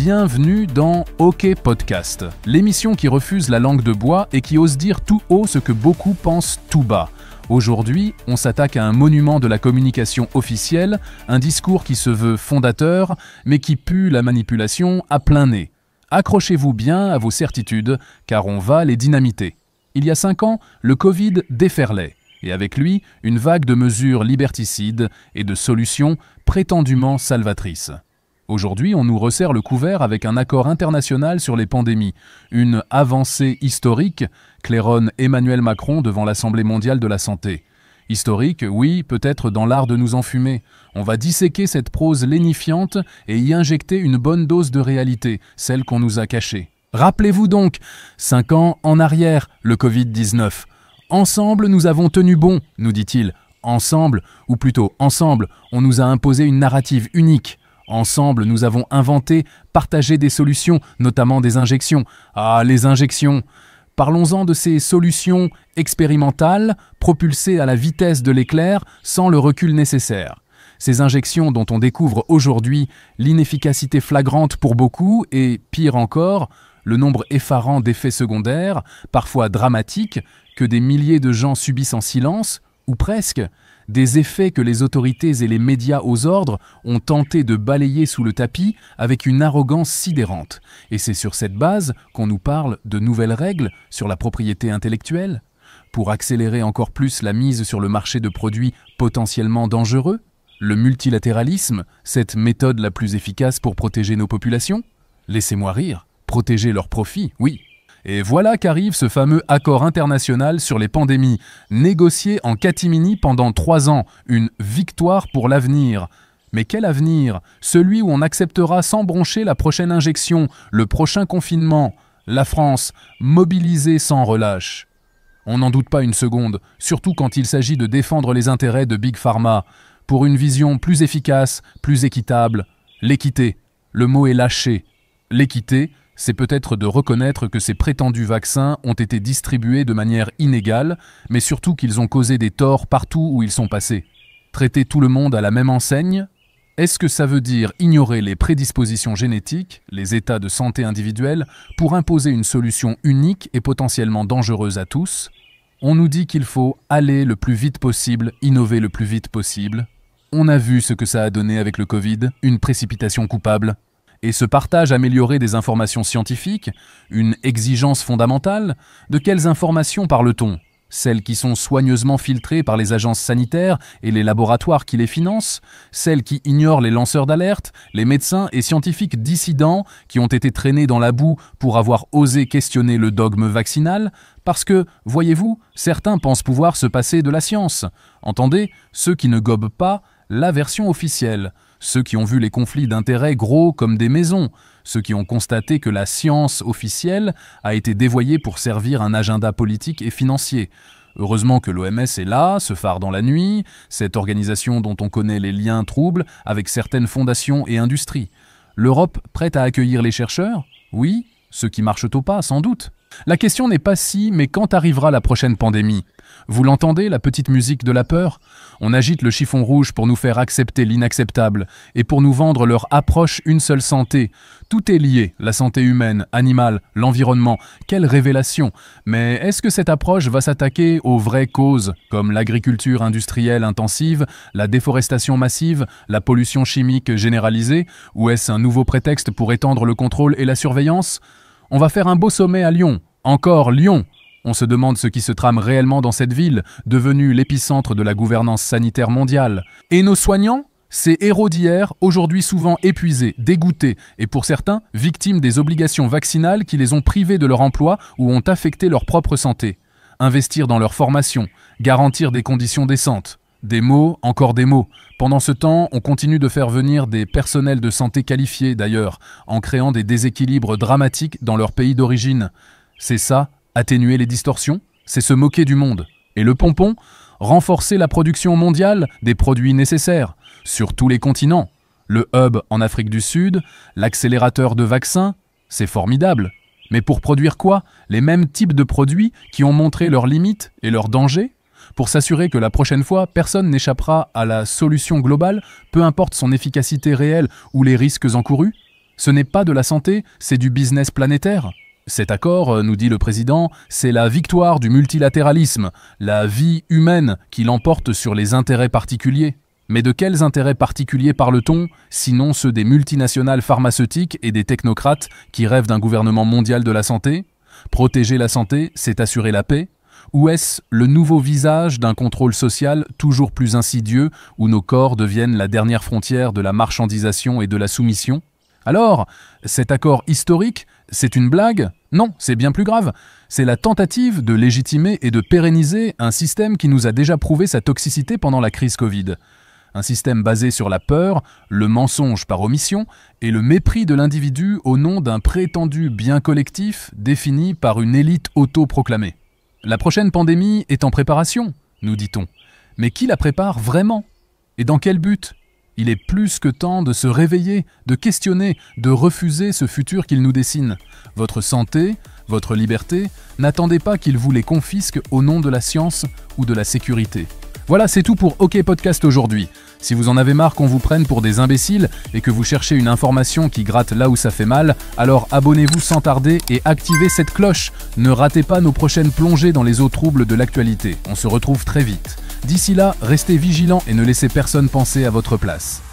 Bienvenue dans OK Podcast, l'émission qui refuse la langue de bois et qui ose dire tout haut ce que beaucoup pensent tout bas. Aujourd'hui, on s'attaque à un monument de la communication officielle, un discours qui se veut fondateur, mais qui pue la manipulation à plein nez. Accrochez-vous bien à vos certitudes, car on va les dynamiter. Il y a 5 ans, le Covid déferlait, et avec lui, une vague de mesures liberticides et de solutions prétendument salvatrices. Aujourd'hui, on nous resserre le couvert avec un accord international sur les pandémies, une avancée historique, claironne Emmanuel Macron devant l'Assemblée mondiale de la santé. Historique, oui, peut-être dans l'art de nous enfumer. On va disséquer cette prose lénifiante et y injecter une bonne dose de réalité, celle qu'on nous a cachée. Rappelez-vous donc, 5 ans en arrière, le Covid-19. Ensemble, nous avons tenu bon, nous dit-il. Ensemble, ou plutôt ensemble, on nous a imposé une narrative unique. Ensemble, nous avons inventé, partagé des solutions, notamment des injections. Ah, les injections! Parlons-en de ces solutions expérimentales, propulsées à la vitesse de l'éclair, sans le recul nécessaire. Ces injections dont on découvre aujourd'hui l'inefficacité flagrante pour beaucoup et, pire encore, le nombre effarant d'effets secondaires, parfois dramatiques, que des milliers de gens subissent en silence, ou presque, des effets que les autorités et les médias aux ordres ont tenté de balayer sous le tapis avec une arrogance sidérante. Et c'est sur cette base qu'on nous parle de nouvelles règles sur la propriété intellectuelle, pour accélérer encore plus la mise sur le marché de produits potentiellement dangereux, le multilatéralisme, cette méthode la plus efficace pour protéger nos populations. Laissez-moi rire, protéger leurs profits, oui. Et voilà qu'arrive ce fameux accord international sur les pandémies, négocié en catimini pendant 3 ans, une victoire pour l'avenir. Mais quel avenir? Celui où on acceptera sans broncher la prochaine injection, le prochain confinement, la France, mobilisée sans relâche. On n'en doute pas une seconde, surtout quand il s'agit de défendre les intérêts de Big Pharma, pour une vision plus efficace, plus équitable. L'équité, le mot est lâché. L'équité, c'est peut-être de reconnaître que ces prétendus vaccins ont été distribués de manière inégale, mais surtout qu'ils ont causé des torts partout où ils sont passés. Traiter tout le monde à la même enseigne? Est-ce que ça veut dire ignorer les prédispositions génétiques, les états de santé individuels, pour imposer une solution unique et potentiellement dangereuse à tous? On nous dit qu'il faut aller le plus vite possible, innover le plus vite possible. On a vu ce que ça a donné avec le Covid, une précipitation coupable. Et ce partage amélioré des informations scientifiques, une exigence fondamentale, de quelles informations parle-t-on? Celles qui sont soigneusement filtrées par les agences sanitaires et les laboratoires qui les financent? Celles qui ignorent les lanceurs d'alerte, les médecins et scientifiques dissidents qui ont été traînés dans la boue pour avoir osé questionner le dogme vaccinal? Parce que, voyez-vous, certains pensent pouvoir se passer de la science. Entendez, ceux qui ne gobent pas la version officielle. Ceux qui ont vu les conflits d'intérêts gros comme des maisons, ceux qui ont constaté que la science officielle a été dévoyée pour servir un agenda politique et financier. Heureusement que l'OMS est là, ce phare dans la nuit, cette organisation dont on connaît les liens troubles avec certaines fondations et industries. L'Europe prête à accueillir les chercheurs? Oui, ceux qui marchent au pas, sans doute. La question n'est pas si, mais quand arrivera la prochaine pandémie? Vous l'entendez, la petite musique de la peur? On agite le chiffon rouge pour nous faire accepter l'inacceptable et pour nous vendre leur approche une seule santé. Tout est lié, la santé humaine, animale, l'environnement. Quelle révélation! Mais est-ce que cette approche va s'attaquer aux vraies causes, comme l'agriculture industrielle intensive, la déforestation massive, la pollution chimique généralisée, ou est-ce un nouveau prétexte pour étendre le contrôle et la surveillance? On va faire un beau sommet à Lyon. Encore Lyon! On se demande ce qui se trame réellement dans cette ville, devenue l'épicentre de la gouvernance sanitaire mondiale. Et nos soignants? Ces héros d'hier, aujourd'hui souvent épuisés, dégoûtés, et pour certains, victimes des obligations vaccinales qui les ont privés de leur emploi ou ont affecté leur propre santé. Investir dans leur formation, garantir des conditions décentes. Des mots, encore des mots. Pendant ce temps, on continue de faire venir des personnels de santé qualifiés d'ailleurs, en créant des déséquilibres dramatiques dans leur pays d'origine. C'est ça, atténuer les distorsions? C'est se moquer du monde. Et le pompon? Renforcer la production mondiale des produits nécessaires, sur tous les continents. Le hub en Afrique du Sud, l'accélérateur de vaccins, c'est formidable. Mais pour produire quoi? Les mêmes types de produits qui ont montré leurs limites et leurs dangers? Pour s'assurer que la prochaine fois, personne n'échappera à la solution globale, peu importe son efficacité réelle ou les risques encourus? Ce n'est pas de la santé, c'est du business planétaire. Cet accord, nous dit le président, c'est la victoire du multilatéralisme, la vie humaine qui l'emporte sur les intérêts particuliers. Mais de quels intérêts particuliers parle-t-on, sinon ceux des multinationales pharmaceutiques et des technocrates qui rêvent d'un gouvernement mondial de la santé? Protéger la santé, c'est assurer la paix? Ou est-ce le nouveau visage d'un contrôle social toujours plus insidieux où nos corps deviennent la dernière frontière de la marchandisation et de la soumission? Alors, cet accord historique, c'est une blague? Non, c'est bien plus grave. C'est la tentative de légitimer et de pérenniser un système qui nous a déjà prouvé sa toxicité pendant la crise Covid. Un système basé sur la peur, le mensonge par omission et le mépris de l'individu au nom d'un prétendu bien collectif défini par une élite autoproclamée. La prochaine pandémie est en préparation, nous dit-on. Mais qui la prépare vraiment? Et dans quel but? Il est plus que temps de se réveiller, de questionner, de refuser ce futur qu'il nous dessine. Votre santé, votre liberté, n'attendez pas qu'il vous les confisque au nom de la science ou de la sécurité. Voilà, c'est tout pour OK Podcast aujourd'hui. Si vous en avez marre qu'on vous prenne pour des imbéciles et que vous cherchez une information qui gratte là où ça fait mal, alors abonnez-vous sans tarder et activez cette cloche. Ne ratez pas nos prochaines plongées dans les eaux troubles de l'actualité. On se retrouve très vite. D'ici là, restez vigilants et ne laissez personne penser à votre place.